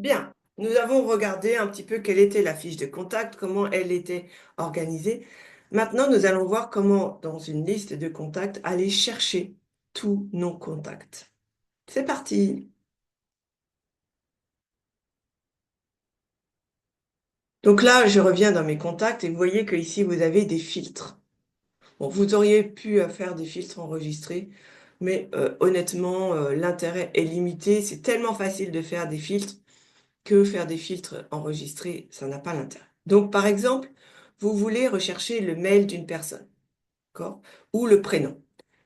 Bien, nous avons regardé un petit peu quelle était la fiche de contact, comment elle était organisée. Maintenant, nous allons voir comment, dans une liste de contacts, aller chercher tous nos contacts. C'est parti. Donc là, je reviens dans mes contacts et vous voyez que ici vous avez des filtres. Bon, vous auriez pu faire des filtres enregistrés, mais honnêtement, l'intérêt est limité. C'est tellement facile de faire des filtres que faire des filtres enregistrés, ça n'a pas l'intérêt. Donc, par exemple, vous voulez rechercher le mail d'une personne, d'accord? Ou le prénom.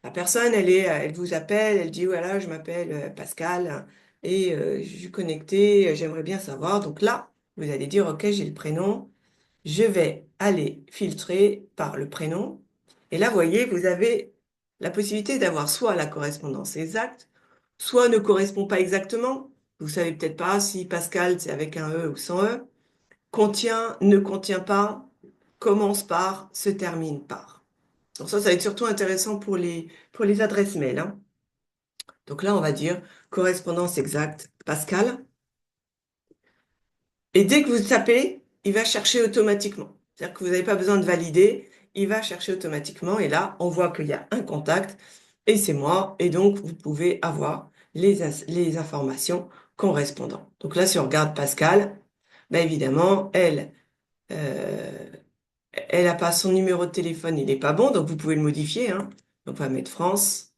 La personne, elle vous appelle, elle dit, voilà, je m'appelle Pascal et je suis connectée, j'aimerais bien savoir. Donc là, vous allez dire, OK, j'ai le prénom, je vais aller filtrer par le prénom. Et là, vous voyez, vous avez la possibilité d'avoir soit la correspondance exacte, soit ne correspond pas exactement. Vous savez peut-être pas si Pascal, c'est avec un E ou sans E. Contient, ne contient pas, commence par, se termine par. Donc ça va être surtout intéressant pour les adresses mail, hein. Donc là, on va dire correspondance exacte, Pascal. Et dès que vous tapez, il va chercher automatiquement. C'est-à-dire que vous n'avez pas besoin de valider, il va chercher automatiquement. Et là, on voit qu'il y a un contact et c'est moi. Et donc, vous pouvez avoir les informations correspondantes. Donc là, si on regarde Pascal, ben évidemment, euh, elle n'a pas son numéro de téléphone, il n'est pas bon, donc vous pouvez le modifier, hein. Donc, on va mettre France,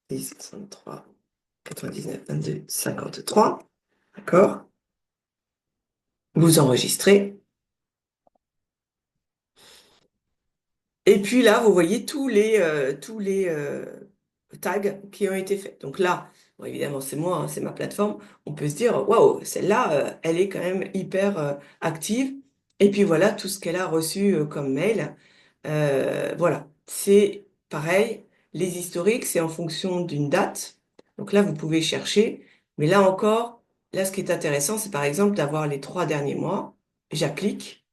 10, 63, 99, 22, 53. D'accord? Vous enregistrez. Et puis là, vous voyez tous les tags qui ont été faits. Donc là, bon, évidemment, c'est moi, hein, c'est ma plateforme. On peut se dire, waouh, celle-là, elle est quand même hyper active. Et puis voilà tout ce qu'elle a reçu comme mail. Voilà, c'est pareil. Les historiques, c'est en fonction d'une date. Donc là, vous pouvez chercher. Mais là encore, là, ce qui est intéressant, c'est par exemple d'avoir les 3 derniers mois. J'applique.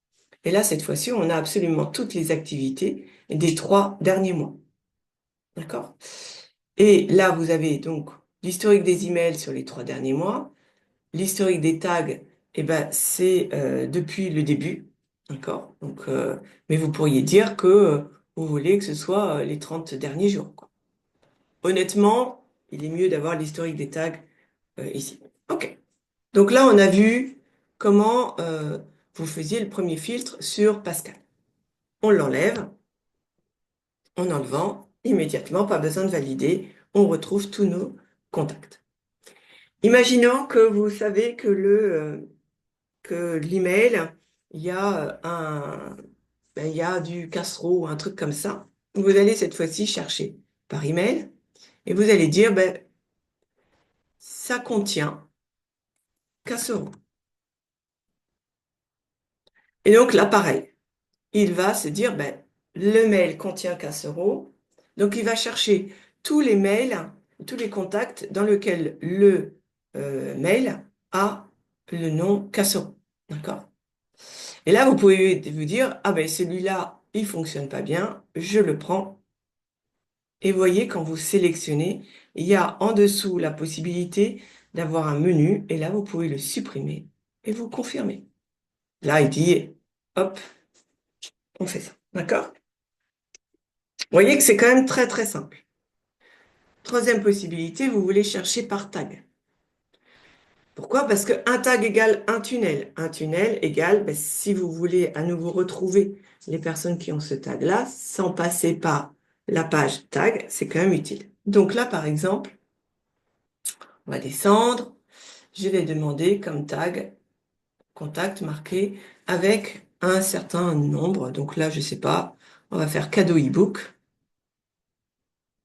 Et là, cette fois-ci, on a absolument toutes les activités des 3 derniers mois. D'accord? Et là, vous avez donc l'historique des emails sur les 3 derniers mois. L'historique des tags, eh ben, c'est depuis le début. D'accord? Donc, mais vous pourriez dire que vous voulez que ce soit les 30 derniers jours, quoi. Honnêtement, il est mieux d'avoir l'historique des tags ici. OK. Donc là, on a vu comment vous faisiez le premier filtre sur Pascal. On l'enlève. En enlevant, immédiatement, pas besoin de valider, on retrouve tous nos contacts. Imaginons que vous savez que que l'email, il y a il y a du casserole ou un truc comme ça. Vous allez cette fois-ci chercher par email et vous allez dire, ben, ça contient casserole. Et donc là, pareil, il va se dire, ben, le mail contient casserole. Donc il va chercher tous les mails, tous les contacts dans lesquels le mail a le nom casserole. D'accord? Et là, vous pouvez vous dire, ah ben celui-là, il fonctionne pas bien, je le prends. Et voyez, quand vous sélectionnez, il y a en dessous la possibilité d'avoir un menu, et là, vous pouvez le supprimer et vous confirmer. Là, il dit, hop, on fait ça. D'accord? Vous voyez que c'est quand même très, très simple. Troisième possibilité, vous voulez chercher par tag. Pourquoi? Parce qu'un tag égale un tunnel. Un tunnel égale, ben, si vous voulez à nouveau retrouver les personnes qui ont ce tag-là, sans passer par la page tag, c'est quand même utile. Donc là, par exemple, on va descendre. Je vais demander comme tag contact marqué avec un certain nombre. Donc là, je sais pas, on va faire cadeau e-book.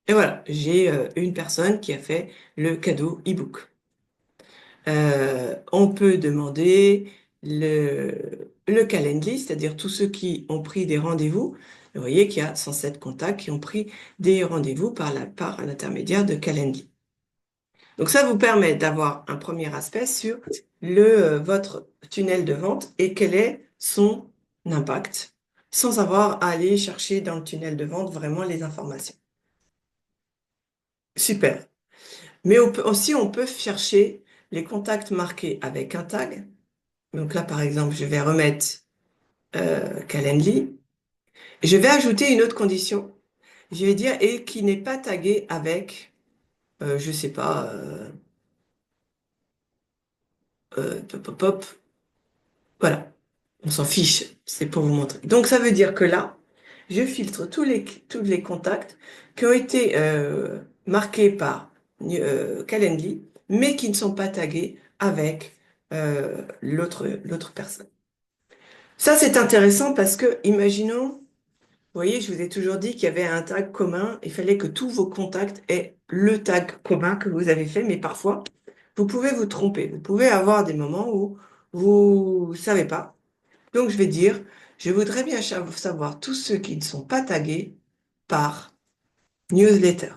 Et voilà, j'ai une personne qui a fait le cadeau e-book. On peut demander le Calendly, c'est-à-dire tous ceux qui ont pris des rendez-vous. Vous voyez qu'il y a 107 contacts qui ont pris des rendez-vous par l'intermédiaire de Calendly. Donc ça vous permet d'avoir un premier aspect sur votre tunnel de vente et quel est son impact, sans avoir à aller chercher dans le tunnel de vente vraiment les informations. Super. Mais aussi, on peut chercher les contacts marqués avec un tag. Donc là, par exemple, je vais remettre Calendly. Je vais ajouter une autre condition. Je vais dire et qui n'est pas tagué avec, je sais pas, pop, pop, pop. Voilà, on s'en fiche, c'est pour vous montrer. Donc ça veut dire que là, je filtre tous les contacts qui ont été marqués par Calendly, mais qui ne sont pas tagués avec l'autre personne. Ça, c'est intéressant parce que, imaginons, vous voyez, je vous ai toujours dit qu'il y avait un tag commun. Il fallait que tous vos contacts aient le tag commun que vous avez fait, mais parfois, vous pouvez vous tromper. Vous pouvez avoir des moments où vous ne savez pas. Donc, je vais dire, je voudrais bien savoir tous ceux qui ne sont pas tagués par newsletter.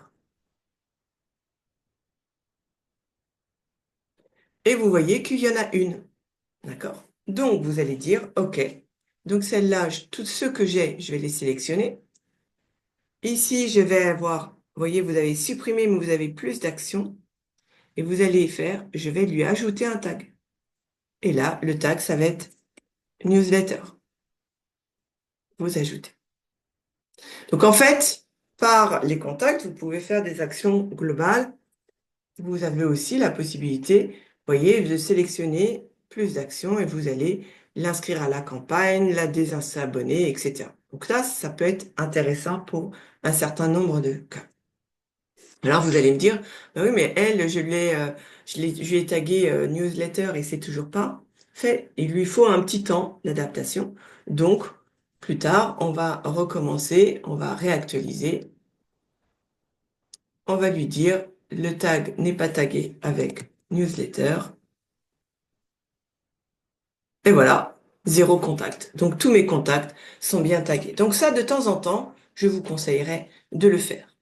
Et vous voyez qu'il y en a une. D'accord? Donc, vous allez dire, OK. Donc, celle-là, tous ceux que j'ai, je vais les sélectionner. Ici, je vais avoir, vous voyez, vous avez supprimé, mais vous avez plus d'actions. Et vous allez faire, je vais lui ajouter un tag. Et là, le tag, ça va être newsletter. Vous ajoutez. Donc, en fait, par les contacts, vous pouvez faire des actions globales. Vous avez aussi la possibilité, vous voyez, de sélectionner plus d'actions et vous allez l'inscrire à la campagne, la désabonner, etc. Donc là, ça peut être intéressant pour un certain nombre de cas. Alors vous allez me dire, bah oui, mais elle, je lui ai tagué newsletter et c'est toujours pas fait. Il lui faut un petit temps d'adaptation. Donc, plus tard, on va recommencer, on va réactualiser. On va lui dire, le tag n'est pas tagué avec newsletter. Et voilà, zéro contact. Donc tous mes contacts sont bien tagués. Donc ça, de temps en temps, je vous conseillerais de le faire.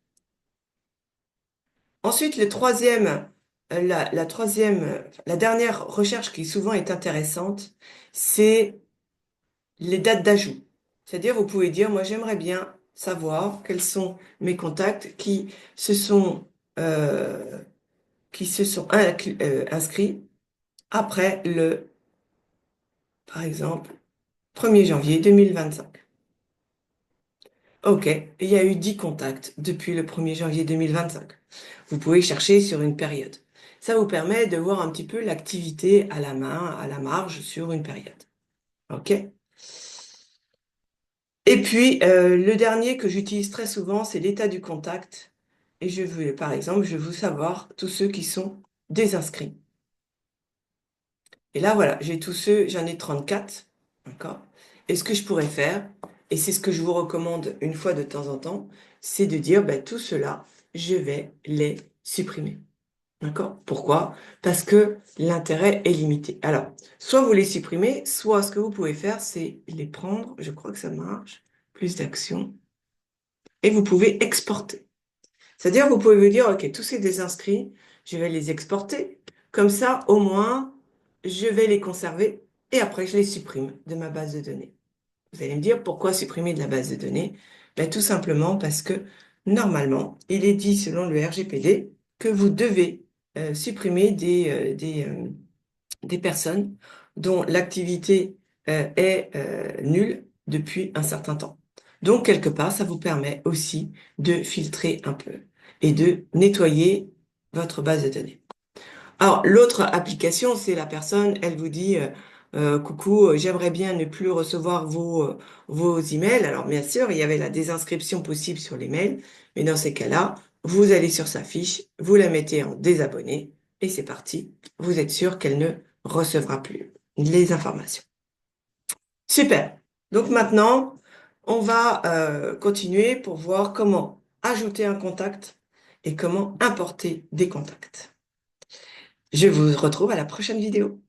Ensuite, le troisième, la troisième, la dernière recherche qui souvent est intéressante, c'est les dates d'ajout. C'est-à-dire, vous pouvez dire, moi, j'aimerais bien savoir quels sont mes contacts euh, qui se sont inscrits après par exemple, 1er janvier 2025. OK, il y a eu 10 contacts depuis le 1er janvier 2025. Vous pouvez chercher sur une période. Ça vous permet de voir un petit peu l'activité à la main, à la marge sur une période. OK? Et puis, le dernier que j'utilise très souvent, c'est l'état du contact. Et je veux, par exemple, je veux savoir tous ceux qui sont désinscrits. Et là, voilà, j'ai tous ceux, j'en ai 34. D'accord? Et ce que je pourrais faire, et c'est ce que je vous recommande une fois de temps en temps, c'est de dire, ben, tout cela, je vais les supprimer. D'accord? Pourquoi? Parce que l'intérêt est limité. Alors, soit vous les supprimez, soit ce que vous pouvez faire, c'est les prendre, je crois que ça marche, plus d'actions, et vous pouvez exporter. C'est-à-dire, vous pouvez vous dire, OK, tous ces désinscrits, je vais les exporter. Comme ça, au moins, je vais les conserver et après, je les supprime de ma base de données. Vous allez me dire, pourquoi supprimer de la base de données? Ben, tout simplement parce que, normalement, il est dit selon le RGPD que vous devez supprimer des personnes dont l'activité est nulle depuis un certain temps. Donc, quelque part, ça vous permet aussi de filtrer un peu et de nettoyer votre base de données. Alors, l'autre application, c'est la personne, elle vous dit, coucou, j'aimerais bien ne plus recevoir vos emails. Alors, bien sûr, il y avait la désinscription possible sur les mails, mais dans ces cas-là, vous allez sur sa fiche, vous la mettez en désabonné, et c'est parti. Vous êtes sûr qu'elle ne recevra plus les informations. Super. Donc maintenant, on va continuer pour voir comment ajouter un contact et comment importer des contacts. Je vous retrouve à la prochaine vidéo.